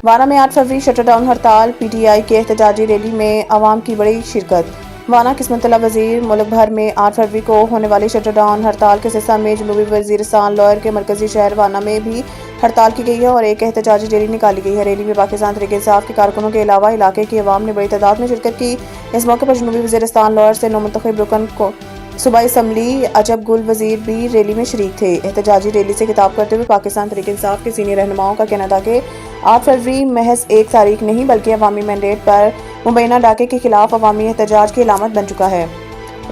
वाना में 8 फरवरी shutter down हड़ताल, पीटीआई के एहतजाजी रैली में आवाम की बड़ी शिरकत। वाना किस्मत अल्लाह वजीर मुल्क भर में 8 फरवरी को होने वाली शटर डाउन हड़ताल के सिलसिले में जनूबी वजीरिस्तान लॉयर के मरकजी शहर वाना में भी हड़ताल की गई है और एक एहतजाजी रैली निकाली गई है। रैली में पाकिस्तान तहरीक इंसाफ के कारकुनों के अलावा इलाके की अवाम ने बड़ी तादाद में शिरकत की। इस मौके पर जनूबी वजीरिस्तान लॉयर से नौमुंतखब रुकन को सूबाई असम्बली अजब गुल वजीर भी रैली में शरीक थे। एहतजाजी रैली से खिताब करते हुए पाकिस्तान तहरीक इंसाफ के सीनियर रहनुमाओं का कहना था कि 8 फरवरी महज एक तारीख नहीं बल्कि अवामी मैंडेट पर मुबैना डाके के खिलाफ अवामी एहतजाज की अलामत बन चुका है।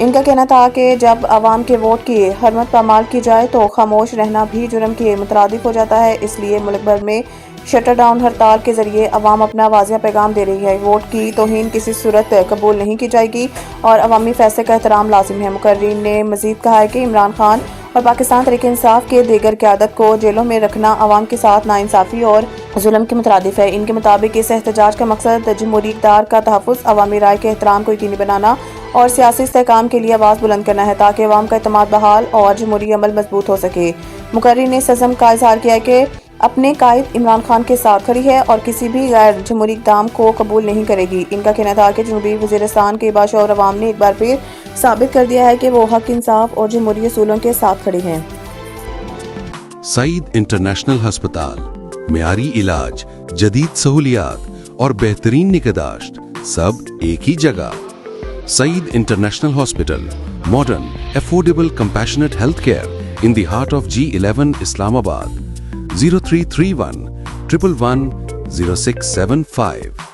इनका कहना था कि जब अवाम के वोट की हरमत पामाल की जाए तो खामोश रहना भी जुर्म के मुतरादिफ हो जाता है। इसलिए मुल्क भर में शटर डाउन हड़ताल के जरिए अवाम अपना वाज़िया पैगाम दे रही है। वोट की तौहीन किसी सूरत कबूल नहीं की जाएगी और अवामी फैसले का एहतराम लाजिम है। मुकर्रीन ने मजीद कहा है कि इमरान खान और पाकिस्तान तहरीक इंसाफ के दीगर क़यादत को जेलों में रखना अवाम के साथ नाइंसाफ़ी और जुल्म के मुतरादिफ है। इनके मुताबिक इस एहतजाज का मकसद जमहूरी इक़्तिदार का तहफ़्फ़ुज़, अवामी राय के एहतराम को यकीनी बनाना और सियासी इस्तेहकाम के लिए आवाज़ बुलंद करना है ताकि अवाम का एतमाद बहाल और जमहूरी अमल मजबूत हो सके। मुकर्रीन ने सज़म का इज़हार किया कि अपने कायद इमरान खान के साथ खड़ी है और किसी भी गैर जमहूरी इक़दाम को कबूल नहीं करेगी। इनका कहना था कि जनूबी वज़ीरिस्तान के बाशऊर अवाम ने एक बार फिर साबित कर दिया है कि वो हक, इंसाफ और जमहूरी असूलों के साथ खड़ी हैं। सईद इंटरनेशनल हस्पताल, मियारी इलाज, जदीद सहूलियात और बेहतरीन निगहदाश्त सब एक ही जगह। Saeed international hospital, modern, affordable, compassionate health care in the heart of G11 Islamabad. 0331 111 0675